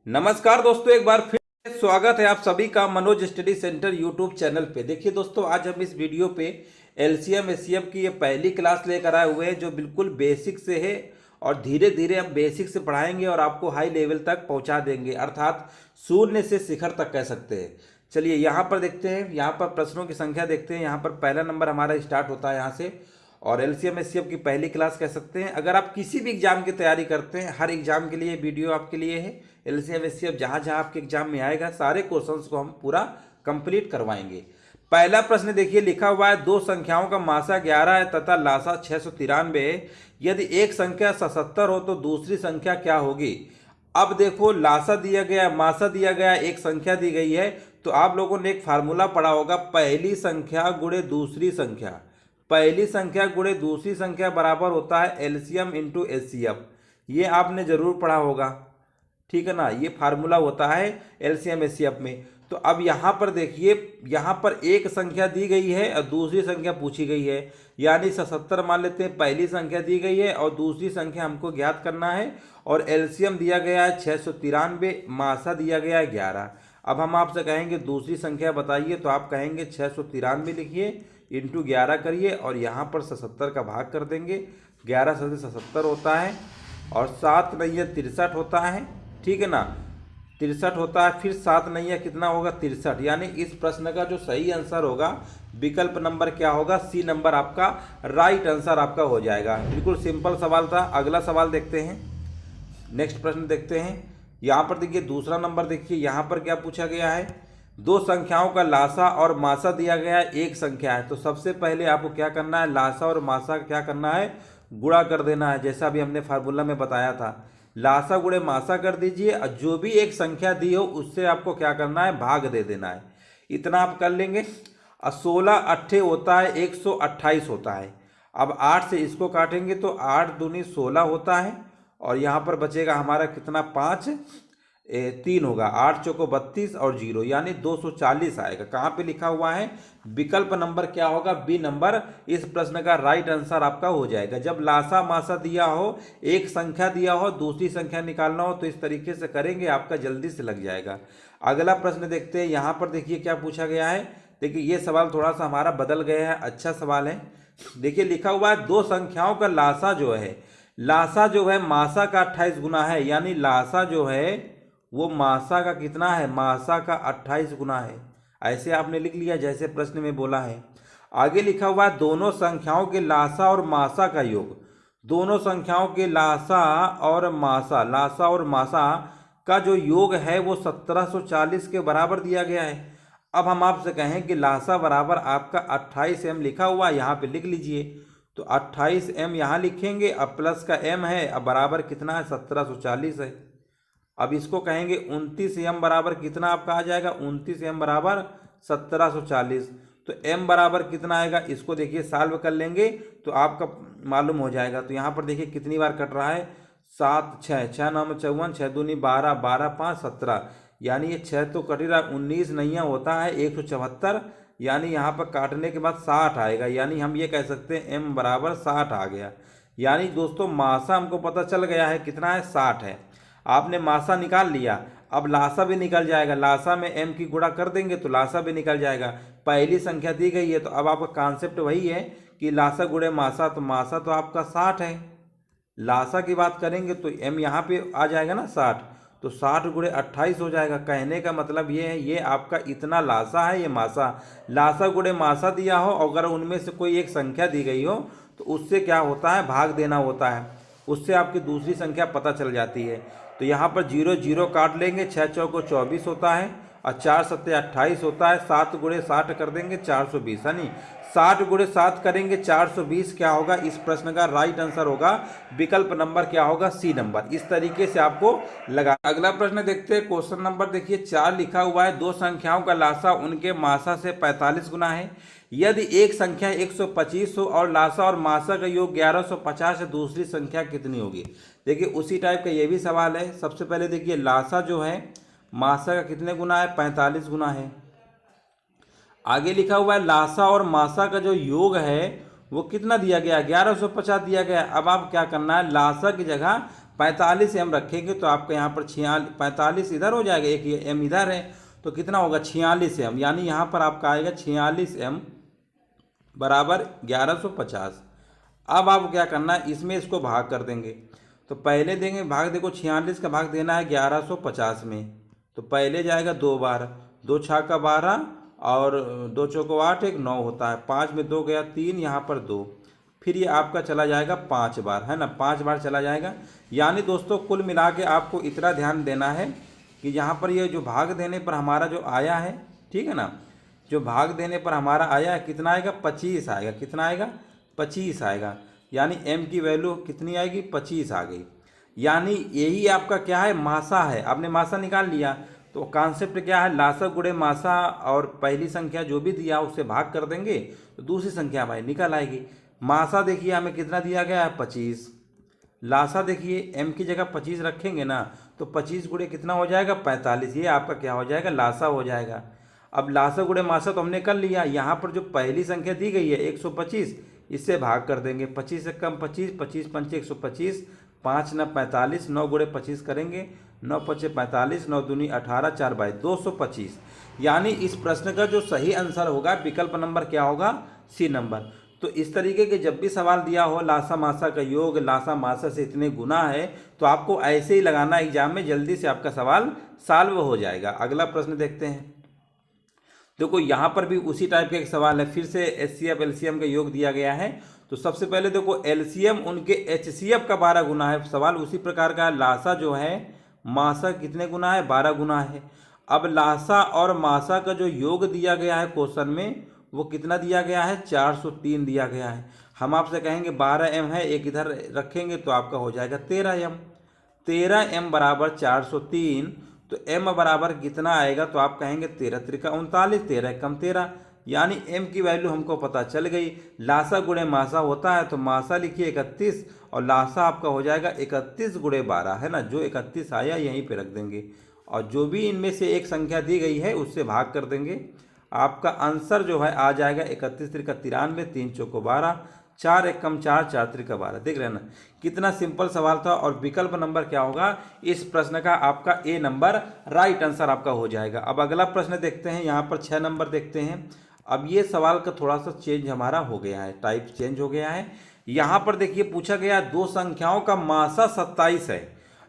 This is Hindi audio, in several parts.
नमस्कार दोस्तों, एक बार फिर स्वागत है आप सभी का Manoj study centre YouTube channel पे। देखिए दोस्तों, आज हम इस वीडियो पे एलसीएम एचसीएफ की ये पहली क्लास लेकर आए हुए हैं जो बिल्कुल बेसिक से है और धीरे धीरे हम बेसिक से पढ़ाएंगे और आपको हाई लेवल तक पहुंचा देंगे, अर्थात शून्य से शिखर तक कह सकते हैं। चलिए यहाँ पर देखते हैं, यहाँ पर प्रश्नों की संख्या देखते हैं। यहाँ पर पहला नंबर हमारा स्टार्ट होता है यहाँ से, और एलसीएम एचसीएफ की पहली क्लास कह सकते हैं। अगर आप किसी भी एग्जाम की तैयारी करते हैं, हर एग्जाम के लिए वीडियो आपके लिए है। एलसीएम एचसीएफ जहाँ जहाँ आपके एग्जाम में आएगा सारे क्वेश्चंस को हम पूरा कंप्लीट करवाएंगे। पहला प्रश्न देखिए, लिखा हुआ है दो संख्याओं का मासा 11 है तथा लासा 693 है। यदि एक संख्या 77 हो तो दूसरी संख्या क्या होगी। अब देखो, लासा दिया गया, मासा दिया गया, एक संख्या दी गई है, तो आप लोगों ने एक फार्मूला पढ़ा होगा, पहली संख्या गुणे दूसरी संख्या। पहली संख्या गुणे दूसरी संख्या बराबर होता है एलसीएम इंटू एचसीएफ। ये आपने जरूर पढ़ा होगा, ठीक है ना। ये फार्मूला होता है एलसीएम एचसीएफ में। तो अब यहाँ पर देखिए, यहाँ पर एक संख्या दी गई है और दूसरी संख्या पूछी गई है, यानी 77 मान लेते हैं, पहली संख्या दी गई है और दूसरी संख्या हमको ज्ञात करना है। और एलसीएम दिया गया है 693, मासा दिया गया है 11। अब हम आपसे कहेंगे दूसरी संख्या बताइए, तो आप कहेंगे 693 लिखिए, इंटू 11 करिए और यहाँ पर 77 का भाग कर देंगे। 11 से 77 होता है और 7 नैया 63 होता है, ठीक है ना। 63 होता है, फिर 7 नैया कितना होगा 63। यानी इस प्रश्न का जो सही आंसर होगा, विकल्प नंबर क्या होगा, सी नंबर आपका राइट आंसर आपका हो जाएगा। बिल्कुल सिंपल सवाल था। अगला सवाल देखते हैं, नेक्स्ट प्रश्न देखते हैं। यहाँ पर देखिए दूसरा नंबर, देखिए यहाँ पर क्या पूछा गया है, दो संख्याओं का लासा और मासा दिया गया है, एक संख्या है। तो सबसे पहले आपको क्या करना है, लासा और मासा का क्या करना है, गुणा कर देना है, जैसा अभी हमने फार्मूला में बताया था। लासा गुणे मासा कर दीजिए और जो भी एक संख्या दी हो उससे आपको क्या करना है, भाग दे देना है। इतना आप कर लेंगे। 16 अट्ठे होता है 128 होता है। अब 8 से इसको काटेंगे तो 8 दूनी 16 होता है और यहाँ पर बचेगा हमारा कितना, 5 3 होगा, 8 चौको 32 और 0 यानी 240 आएगा। कहाँ पे लिखा हुआ है, विकल्प नंबर क्या होगा, बी नंबर इस प्रश्न का राइट आंसर आपका हो जाएगा। जब लासा मासा दिया हो, एक संख्या दिया हो, दूसरी संख्या निकालना हो, तो इस तरीके से करेंगे, आपका जल्दी से लग जाएगा। अगला प्रश्न देखते हैं। यहाँ पर देखिए क्या पूछा गया है। देखिए ये सवाल थोड़ा सा हमारा बदल गया है, अच्छा सवाल है। देखिए लिखा हुआ है दो संख्याओं का लासा जो है, लासा जो है मासा का 28 गुना है, यानी लासा जो है वो मासा का कितना है, मासा का 28 गुना है। ऐसे आपने लिख लिया जैसे प्रश्न में बोला है। आगे लिखा हुआ है दोनों संख्याओं के लासा और मासा का योग। दोनों संख्याओं के लासा और मासा, लासा और मासा का जो योग है वो 1740 के बराबर दिया गया है। अब हम आपसे कहें कि लासा बराबर आपका 28m लिखा हुआ है, यहाँ पे लिख लीजिए। तो 28m यहाँ लिखेंगे, अब प्लस का m है, अब बराबर कितना है, 1740 है। अब इसको कहेंगे 29m बराबर कितना आपका आ जाएगा, 29m बराबर 1740। तो m बराबर कितना आएगा, इसको देखिए सॉल्व कर लेंगे तो आपका मालूम हो जाएगा। तो यहाँ पर देखिए कितनी बार कट रहा है, 7 6 6 9 54, 6 दूनी 12, 12 5 17, यानी ये 6 तो कट ही रहा, 19 नैया होता है 174, यानी यहाँ पर काटने के बाद 60 आएगा। यानी हम ये कह सकते हैं m बराबर 60 आ गया। यानी दोस्तों मासा हमको पता चल गया है कितना है, 60 है। आपने मासा निकाल लिया, अब लासा भी निकल जाएगा। लासा में m की गुणा कर देंगे तो लासा भी निकल जाएगा। पहली संख्या दी गई है तो अब आपका कॉन्सेप्ट वही है कि लासा गुणे मासा, तो मासा तो आपका 60 है। लासा की बात करेंगे तो m यहाँ पे आ जाएगा ना 60, तो 60 गुणे 28 हो जाएगा। कहने का मतलब ये है, ये आपका इतना लासा है, ये मासा। लासा गुणे मासा दिया हो, अगर उनमें से कोई एक संख्या दी गई हो तो उससे क्या होता है, भाग देना होता है, उससे आपकी दूसरी संख्या पता चल जाती है। तो यहाँ पर 0 0 काट लेंगे, 6 चौको 24 होता है और 4 सत्ते 28 होता है। 7 गुणे 60 कर देंगे 420, यानी 60 गुणे 7 करेंगे 420 क्या होगा, इस प्रश्न का राइट आंसर होगा, विकल्प नंबर क्या होगा, सी नंबर। इस तरीके से आपको लगा। अगला प्रश्न देखते हैं, क्वेश्चन नंबर देखिए 4 लिखा हुआ है दो संख्याओं का लासा उनके मासा से 45 गुना है। यदि एक संख्या 125 हो और लासा और मासा का योग 1150 है, दूसरी संख्या कितनी होगी। देखिए उसी टाइप का ये भी सवाल है। सबसे पहले देखिए लासा जो है मासा का कितने गुना है, 45 गुना है। आगे लिखा हुआ है लासा और मासा का जो योग है वो कितना दिया गया है, 1150 दिया गया है। अब आप क्या करना है, लासा की जगह 45m रखेंगे तो आपका यहाँ पर 45 इधर हो जाएगा, एक ये m इधर है, तो कितना होगा 46m, यानी यहाँ पर आपका आएगा 46m बराबर 1150। अब आपको क्या करना है, इसमें इसको भाग कर देंगे। तो पहले देंगे भाग, देखो 46 का भाग देना है 1150 में, तो पहले जाएगा 2 बार, 2 छक्का 12 और 2 चौको 8, एक 9 होता है, 5 में 2 गया 3, यहाँ पर 2, फिर ये आपका चला जाएगा 5 बार, है ना, 5 बार चला जाएगा। यानी दोस्तों कुल मिला के आपको इतना ध्यान देना है कि यहाँ पर ये जो भाग देने पर हमारा जो आया है, ठीक है ना, जो भाग देने पर हमारा आया है कितना आएगा, 25 आएगा। कितना आएगा, 25 आएगा। यानी m की वैल्यू कितनी आएगी, 25 आ गई। यानी यही आपका क्या है, मासा है। आपने मासा निकाल लिया, तो कॉन्सेप्ट क्या है, लासा गुणे मासा, और पहली संख्या जो भी दिया उससे भाग कर देंगे तो दूसरी संख्या हमारी निकल आएगी। मासा देखिए हमें कितना दिया गया है, 25। लासा देखिए m की जगह 25 रखेंगे ना, तो 25 गुणे कितना हो जाएगा, 45। ये आपका क्या हो जाएगा, लासा हो जाएगा। अब लासा गुणे मासा तो हमने कर लिया, यहाँ पर जो पहली संख्या दी गई है 125, इससे भाग कर देंगे। 25 से कम 25, 25 पंचे 125, 5 9 45, 9 गुणे 25 करेंगे, 9 पचे 45, 9 दूनी 18, 4 बाई 225। यानी इस प्रश्न का जो सही आंसर होगा विकल्प नंबर क्या होगा, सी नंबर। तो इस तरीके के जब भी सवाल दिया हो, लासा मासा का योग लासा मासा से इतने गुना है, तो आपको ऐसे ही लगाना एग्जाम में, जल्दी से आपका सवाल सॉल्व हो जाएगा। अगला प्रश्न देखते हैं। देखो यहाँ पर भी उसी टाइप का एक सवाल है, फिर से HCF LCM का योग दिया गया है। तो सबसे पहले देखो LCM उनके HCF का 12 गुना है। सवाल उसी प्रकार का है, लासा जो है मासा कितने गुना है, 12 गुना है। अब लासा और मासा का जो योग दिया गया है क्वेश्चन में, वो कितना दिया गया है, 403 दिया गया है। हम आपसे कहेंगे 12m है, एक इधर रखेंगे तो आपका हो जाएगा 13m। 13m बराबर 403, तो m बराबर कितना आएगा, तो आप कहेंगे 13 त्रिका 39, 13 कम 13, यानी m की वैल्यू हमको पता चल गई। लासा गुणे मासा होता है, तो मासा लिखिए 31 और लासा आपका हो जाएगा 31 गुणे 12, है ना, जो 31 आया यहीं पे रख देंगे, और जो भी इनमें से एक संख्या दी गई है उससे भाग कर देंगे। आपका आंसर जो है आ जाएगा 31 त्रिका 93, 3 चौको 12, 4 एक कम 4, 4 त्रिका 12। देख रहे हैं ना, कितना सिंपल सवाल था। और विकल्प नंबर क्या होगा इस प्रश्न का, आपका ए नंबर राइट आंसर आपका हो जाएगा। अब अगला प्रश्न देखते हैं, यहाँ पर 6 नंबर देखते हैं। अब ये सवाल का थोड़ा सा चेंज हमारा हो गया है, टाइप चेंज हो गया है। यहाँ पर देखिए पूछा गया दो संख्याओं का मासा 27 है,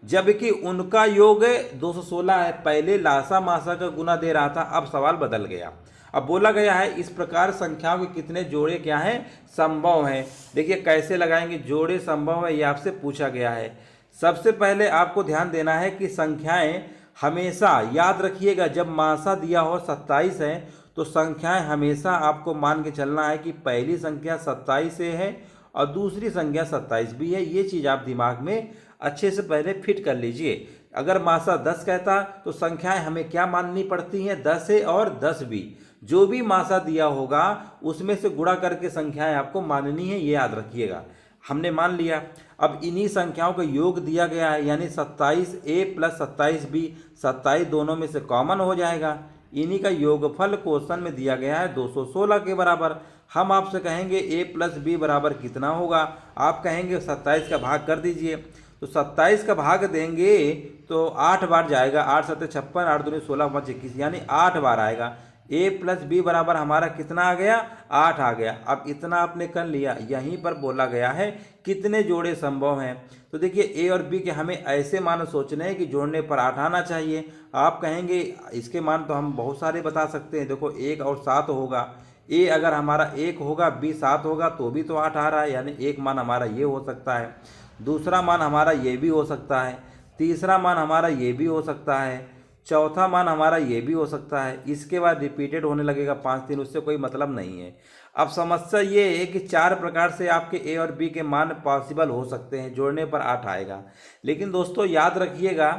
जबकि उनका योग 216 है। पहले लासा मासा का गुना दे रहा था, अब सवाल बदल गया। अब बोला गया है इस प्रकार संख्याओं के कितने जोड़े क्या हैं, संभव हैं। देखिए कैसे लगाएंगे, जोड़े संभव है ये आपसे पूछा गया है। सबसे पहले आपको ध्यान देना है कि संख्याएं हमेशा याद रखिएगा, जब मासा दिया हो 27 है तो संख्याएं हमेशा आपको मान के चलना है कि पहली संख्या 27 से है और दूसरी संख्या 27 भी है। ये चीज़ आप दिमाग में अच्छे से पहले फिट कर लीजिए। अगर मासा 10 कहता तो संख्याएं हमें क्या माननी पड़ती हैं, 10 है और 10 भी। जो भी मासा दिया होगा उसमें से गुणा करके संख्याएं आपको माननी है, ये याद रखिएगा। हमने मान लिया। अब इन्हीं संख्याओं का योग दिया गया है, यानी 27a प्लस 27b, 27 दोनों में से कॉमन हो जाएगा। इन्हीं का योगफल क्वेश्चन में दिया गया है 216 के बराबर। हम आपसे कहेंगे a प्लस b बराबर कितना होगा, आप कहेंगे 27 का भाग कर दीजिए। तो 27 का भाग देंगे तो 8 बार जाएगा, 8 7 56, 8 दूनी 16, 5 21, यानी 8 बार आएगा। a प्लस बी बराबर हमारा कितना आ गया, 8 आ गया। अब इतना आपने कर लिया। यहीं पर बोला गया है कितने जोड़े संभव हैं। तो देखिए a और b के हमें ऐसे मान सोचने हैं कि जोड़ने पर 8 आना चाहिए। आप कहेंगे इसके मान तो हम बहुत सारे बता सकते हैं। देखो 1 और 7 होगा, a अगर हमारा 1 होगा, b 7 होगा तो भी तो 8 आ रहा है, यानी एक मान हमारा ये हो सकता है, दूसरा मान हमारा ये भी हो सकता है, तीसरा मान हमारा ये भी हो सकता है, चौथा मान हमारा ये भी हो सकता है। इसके बाद रिपीटेड होने लगेगा 5 3, उससे कोई मतलब नहीं है। अब समस्या ये है कि 4 प्रकार से आपके ए और बी के मान पॉसिबल हो सकते हैं, जोड़ने पर 8 आएगा। लेकिन दोस्तों याद रखिएगा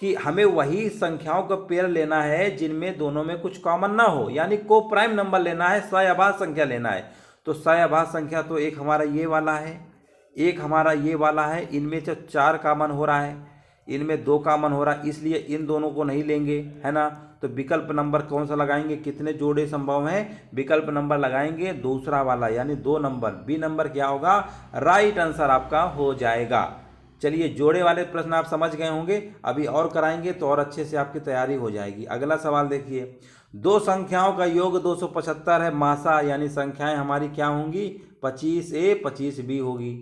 कि हमें वही संख्याओं का पेयर लेना है जिनमें दोनों में कुछ कॉमन ना हो, यानी को प्राइम नंबर लेना है, सहअभाज्य संख्या लेना है। तो सहअभाज्य संख्या तो एक हमारा ये वाला है, एक हमारा ये वाला है, इनमें से 4 कॉमन हो रहा है, इनमें 2 कॉमन हो रहा है, इसलिए इन दोनों को नहीं लेंगे, है ना। तो विकल्प नंबर कौन सा लगाएंगे, कितने जोड़े संभव हैं, विकल्प नंबर लगाएंगे दूसरा वाला, यानी 2 नंबर, बी नंबर क्या होगा, राइट आंसर आपका हो जाएगा। चलिए जोड़े वाले प्रश्न आप समझ गए होंगे, अभी और कराएंगे तो और अच्छे से आपकी तैयारी हो जाएगी। अगला सवाल देखिए, दो संख्याओं का योग 275 है, मासा यानी संख्याएं हमारी क्या होंगी, 25a 25b होगी।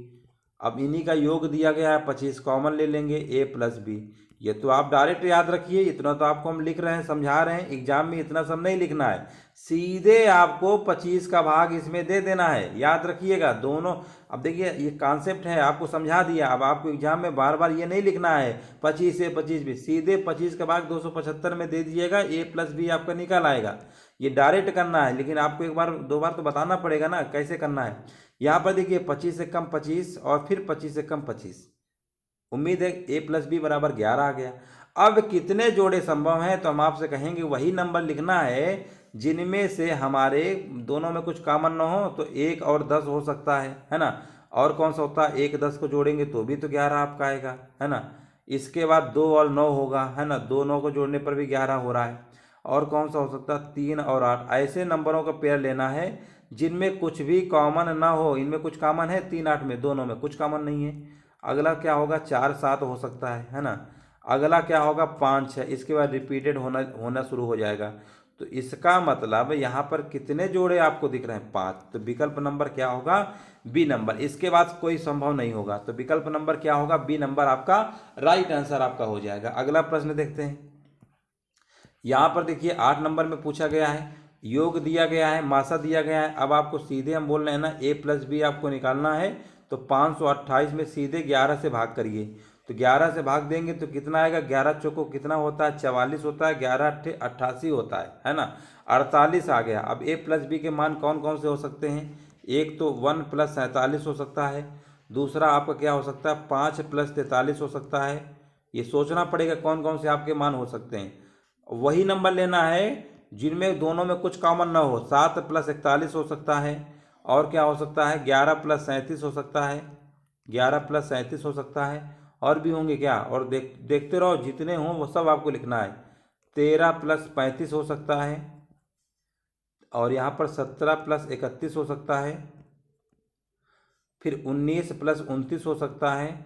अब इन्हीं का योग दिया गया है, 25 कॉमन ले लेंगे, a प्लस बी। ये तो आप डायरेक्ट याद रखिए, इतना तो आपको हम लिख रहे हैं, समझा रहे हैं, एग्जाम में इतना सब नहीं लिखना है, सीधे आपको 25 का भाग इसमें दे देना है, याद रखिएगा दोनों। अब देखिए ये कॉन्सेप्ट है, आपको समझा दिया, अब आपको एग्जाम में बार बार ये नहीं लिखना है 25 से 25 भी, सीधे 25 का भाग 275 में दे दीजिएगा, a प्लस बी आपका निकल आएगा। ये डायरेक्ट करना है, लेकिन आपको एक बार दो बार तो बताना पड़ेगा ना कैसे करना है। यहाँ पर देखिए 25 से कम 25 और फिर 25 से कम 25, उम्मीद है a प्लस बी बराबर 11 आ गया। अब कितने जोड़े संभव हैं, तो हम आपसे कहेंगे वही नंबर लिखना है जिनमें से हमारे दोनों में कुछ कॉमन ना हो, तो 1 और 10 हो सकता है ना। और कौन सा होता है, 1 10 को जोड़ेंगे तो भी तो 11 आपका आएगा, है ना। इसके बाद 2 और 9 होगा, है ना, 2 9 को जोड़ने पर भी 11 हो रहा है। और कौन सा हो सकता है, 3 और 8। ऐसे नंबरों का पेयर लेना है जिनमें कुछ भी कॉमन ना हो, इनमें कुछ कॉमन है 3 8 में, दोनों में कुछ कॉमन नहीं है। अगला क्या होगा, 4 7 हो सकता है ना। अगला क्या होगा, 5 6, इसके बाद रिपीटेड होना शुरू हो जाएगा। तो इसका मतलब यहाँ पर कितने जोड़े आपको दिख रहे हैं, 5। तो विकल्प नंबर क्या होगा, बी नंबर। इसके बाद कोई संभव नहीं होगा, तो विकल्प नंबर क्या होगा, बी नंबर आपका राइट आंसर आपका हो जाएगा। अगला प्रश्न देखते हैं, यहाँ पर देखिए 8 नंबर में पूछा गया है, योग दिया गया है, मासा दिया गया है। अब आपको सीधे हम बोल रहे हैं ना, a प्लस बी आपको निकालना है, तो 528 में सीधे 11 से भाग करिए, तो 11 से भाग देंगे तो कितना आएगा, 11 चौको कितना होता है, 44 होता है, 11 अट्ठे 88 होता है ना, 48 आ गया। अब a प्लस बी के मान कौन कौन से हो सकते हैं, एक तो 1 प्लस 47 हो सकता है, दूसरा आपका क्या हो सकता है, 5 प्लस 43 हो सकता है। ये सोचना पड़ेगा कौन कौन से आपके मान हो सकते हैं। वही नंबर लेना है जिनमें दोनों में कुछ कॉमन ना हो, 7 प्लस 41 हो सकता है, और क्या हो सकता है, 11 प्लस 37 हो सकता है, 11 प्लस 37 हो सकता है, और भी होंगे क्या, और देखते रहो, जितने हों वो सब आपको लिखना है। 13 प्लस 35 हो सकता है, और यहाँ पर 17 प्लस 31 हो सकता है, फिर 19 प्लस 29 हो सकता है,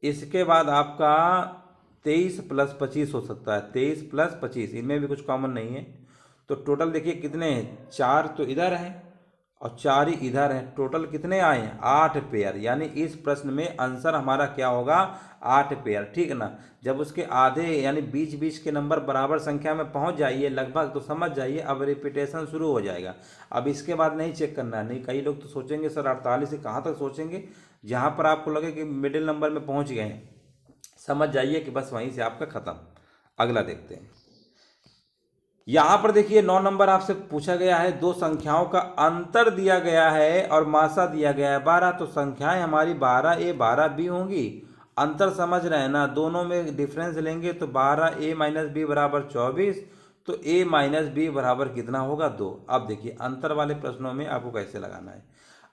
इसके बाद आपका 23 प्लस 25 हो सकता है, 23 प्लस 25, इनमें भी कुछ कॉमन नहीं है। तो टोटल देखिए कितने हैं, 4 तो इधर हैं और 4 ही इधर हैं, टोटल कितने आए हैं, 8 पेयर। यानी इस प्रश्न में आंसर हमारा क्या होगा, 8 पेयर, ठीक है ना। जब उसके आधे यानी बीच बीच के नंबर बराबर संख्या में पहुंच जाइए लगभग, तो समझ जाइए अब रिपीटेशन शुरू हो जाएगा। अब इसके बाद नहीं चेक करना है, नहीं, कई लोग तो सोचेंगे सर 48 से कहाँ तक सोचेंगे, जहाँ पर आपको लगे कि मिडिल नंबर में पहुँच गए हैं, समझ जाइए कि बस वहीं से आपका खत्म। अगला देखते हैं, यहां पर देखिए 9 नंबर आपसे पूछा गया है, दो संख्याओं का अंतर दिया गया है और मासा दिया गया है 12, तो संख्याएं हमारी 12a 12b होंगी। अंतर समझ रहे हैं ना, दोनों में डिफरेंस लेंगे तो 12a माइनस बी बराबर 24, तो a माइनस बी बराबर कितना होगा, 2। अब देखिए अंतर वाले प्रश्नों में आपको कैसे लगाना है।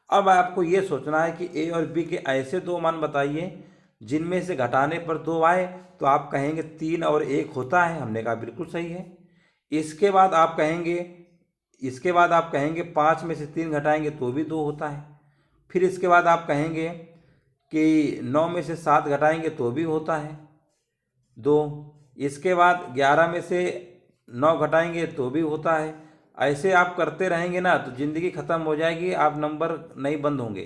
अब आपको ये सोचना है कि a और b के ऐसे दो मान बताइए जिनमें से घटाने पर 2 आए, तो आप कहेंगे 3 और 1 होता है, हमने कहा बिल्कुल सही है। इसके बाद आप कहेंगे 5 में से 3 घटाएंगे तो भी 2 होता है। फिर इसके बाद आप कहेंगे कि 9 में से 7 घटाएंगे तो भी होता है 2। इसके बाद 11 में से 9 घटाएंगे तो भी होता है। ऐसे आप करते रहेंगे ना तो ज़िंदगी ख़त्म हो जाएगी, आप नंबर नहीं बंद होंगे।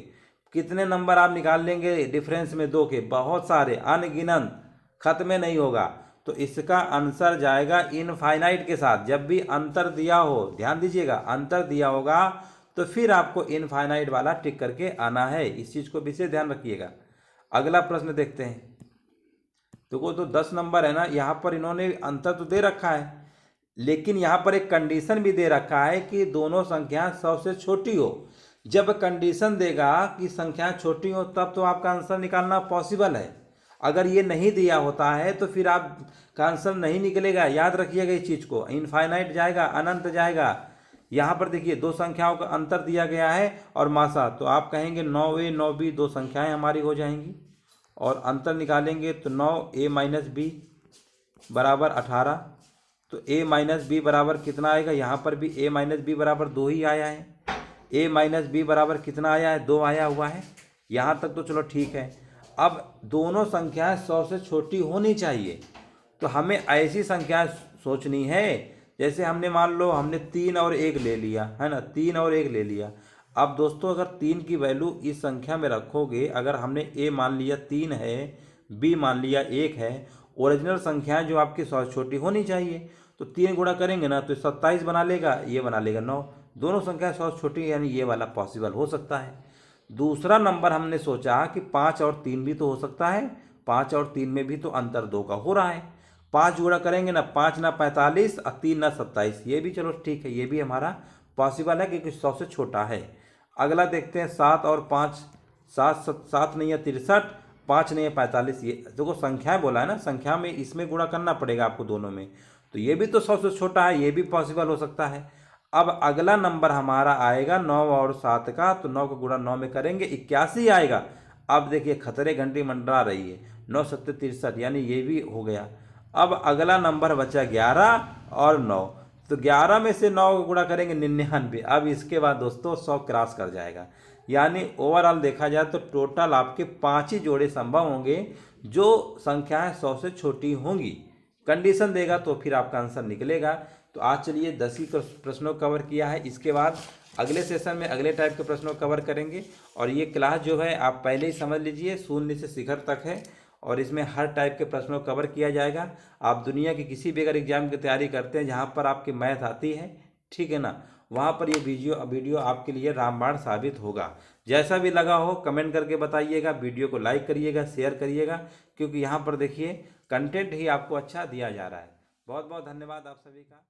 कितने नंबर आप निकाल लेंगे डिफरेंस में 2 के, बहुत सारे, अनगिनत, खत्म नहीं होगा। तो इसका आंसर जाएगा इनफाइनाइट के साथ। जब भी अंतर दिया हो, ध्यान दीजिएगा, अंतर दिया होगा तो फिर आपको इनफाइनाइट वाला टिक करके आना है, इस चीज़ को विशेष ध्यान रखिएगा। अगला प्रश्न देखते हैं, तो 10 नंबर है ना, यहाँ पर इन्होंने अंतर तो दे रखा है, लेकिन यहाँ पर एक कंडीशन भी दे रखा है कि दोनों संख्या 100 से छोटी हो। जब कंडीशन देगा कि संख्या छोटी हो तब तो आपका आंसर निकालना पॉसिबल है। अगर ये नहीं दिया होता है तो फिर आपका आंसर नहीं निकलेगा, याद रखिएगा इस चीज़ को। इनफाइनाइट जाएगा, अनंत जाएगा। यहाँ पर देखिए दो संख्याओं का अंतर दिया गया है और मासा, तो आप कहेंगे 9a 9b दो संख्याएं हमारी हो जाएंगी, और अंतर निकालेंगे तो 9a माइनस बी बराबर 18। तो a माइनस बी बराबर कितना आएगा, यहाँ पर भी a माइनस बी बराबर 2 ही आया है। a माइनस बी बराबर कितना आया है, 2 आया हुआ है। यहाँ तक तो चलो ठीक है। अब दोनों संख्याएं 100 से छोटी होनी चाहिए, तो हमें ऐसी संख्याएं सोचनी है, जैसे हमने मान लो हमने 3 और 1 ले लिया है ना, 3 और 1 ले लिया। अब दोस्तों अगर 3 की वैल्यू इस संख्या में रखोगे, अगर हमने ए मान लिया 3 है, बी मान लिया 1 है, ओरिजिनल संख्याएं जो आपकी 100 छोटी होनी चाहिए, तो 3 गुणा करेंगे ना तो 27 बना लेगा, ये बना लेगा 9। दोनों संख्याएं 100 छोटी, यानी ये वाला पॉसिबल हो सकता है। दूसरा नंबर हमने सोचा कि 5 और 3 भी तो हो सकता है, 5 और 3 में भी तो अंतर 2 का हो रहा है। 5 गुणा करेंगे ना, 5 ना 45 और 3 ना 27, ये भी चलो ठीक है, ये भी हमारा पॉसिबल है क्योंकि 100 से छोटा है। अगला देखते हैं 7 और 5, 7 नहीं है 63, 5 नहीं है 45। ये देखो संख्याएं बोला है ना, संख्या में इसमें गुणा करना पड़ेगा आपको दोनों में, तो ये भी तो 100 से छोटा है, ये भी पॉसिबल हो सकता है। अब अगला नंबर हमारा आएगा 9 और 7 का, तो 9 को गुणा 9 में करेंगे 81 आएगा। अब देखिए खतरे घंटी मंडरा रही है, 9 7 63, यानी ये भी हो गया। अब अगला नंबर बचा 11 और 9, तो 11 में से 9 को गुणा करेंगे 99। अब इसके बाद दोस्तों 100 क्रॉस कर जाएगा, यानी ओवरऑल देखा जाए तो टोटल आपके 5 ही जोड़े संभव होंगे जो संख्याएं 100 से छोटी होंगी। कंडीशन देगा तो फिर आपका आंसर निकलेगा। तो आज चलिए 10 ही प्रश्नों कवर किया है, इसके बाद अगले सेशन में अगले टाइप के प्रश्नों कवर करेंगे। और ये क्लास जो है आप पहले ही समझ लीजिए, शून्य से शिखर तक है, और इसमें हर टाइप के प्रश्नों कवर किया जाएगा। आप दुनिया की किसी भी अगर एग्जाम की तैयारी करते हैं जहाँ पर आपकी मैथ आती है, ठीक है ना, वहाँ पर ये वीडियो आपके लिए रामबाण साबित होगा। जैसा भी लगा हो कमेंट करके बताइएगा, वीडियो को लाइक करिएगा, शेयर करिएगा, क्योंकि यहाँ पर देखिए कंटेंट ही आपको अच्छा दिया जा रहा है। बहुत बहुत धन्यवाद आप सभी का।